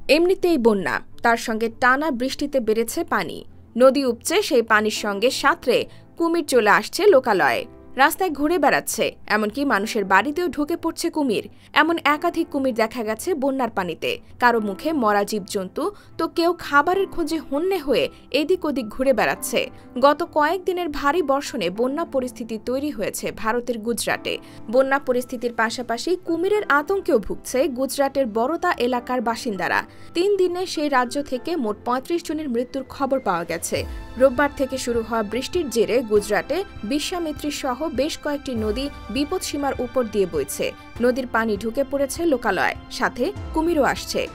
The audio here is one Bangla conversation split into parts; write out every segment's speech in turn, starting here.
এমনিতেই বন্যা, তার সঙ্গে টানা বৃষ্টিতে বেড়েছে পানি। নদী উপচে সেই পানির সঙ্গে সাঁতরে কুমির চলে আসছে লোকালয়ে। রাস্তায় ঘুরে বেড়াচ্ছে, এমনকি মানুষের বাড়িতেও ঢুকে পড়ছে কুমির। এমন একাধিক কুমির দেখা গেছে বন্যার পানিতে। কারো মুখে মরা জীবজন্তু, তো কেউ খাবারের খোঁজে হন্যে হয়ে এদিক ওদিক ঘুরে বেড়াচ্ছে। গত কয়েকদিনের ভারী বর্ষণে বন্যা পরিস্থিতি তৈরি হয়েছে ভারতের গুজরাটে। বন্যা পরিস্থিতির পাশাপাশি কুমিরের আতঙ্কেও ভুগছে গুজরাটের বরোদা এলাকার বাসিন্দারা। ৩ দিনে সেই রাজ্য থেকে মোট ৩৫ জনের মৃত্যুর খবর পাওয়া গেছে। রোববার থেকে শুরু হওয়া বৃষ্টির জেরে গুজরাটে বিশ্বামিত্রী সহ বেশ কয়েকটি নদী বিপদসীমার উপর দিয়ে বইছে। নদীর পানি ঢুকে পড়েছে লোকালয়ে, সাথে কুমিরও আসছে।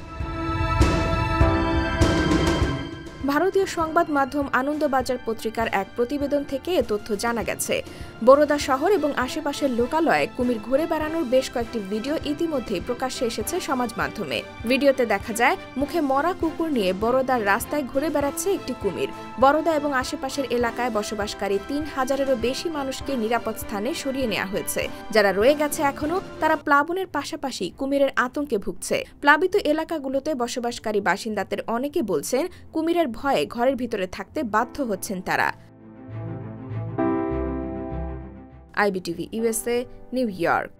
ভারতীয় সংবাদ মাধ্যম আনন্দবাজার পত্রিকার এক প্রতিবেদন থেকে এ তথ্য জানা গেছে। বরোদা শহর এবং আশেপাশের লোকালয়ে কুমির ঘুরে বেড়ানোর বেশ কয়েকটি ভিডিও ইতিমধ্যেই প্রকাশ্যে এসেছে সমাজ মাধ্যমে। ভিডিওতে দেখা যায় মুখে মরা কুকুর নিয়ে বরোদার রাস্তায় ঘুরে বেড়াচ্ছে একটি কুমির। বরোদা এবং আশেপাশের এলাকায় বসবাসকারী ৩,০০০-এরও বেশি মানুষকে নিরাপদ স্থানে সরিয়ে নেওয়া হয়েছে। যারা রয়ে গেছে এখনও, তারা প্লাবনের পাশাপাশি কুমিরের আতঙ্কে ভুগছে। প্লাবিত এলাকাগুলোতে বসবাসকারী বাসিন্দাদের অনেকে বলছেন কুমিরের ভয়ে ঘরের ভিতরে থাকতে বাধ্য হচ্ছেন তারা। IBTV USA, new York.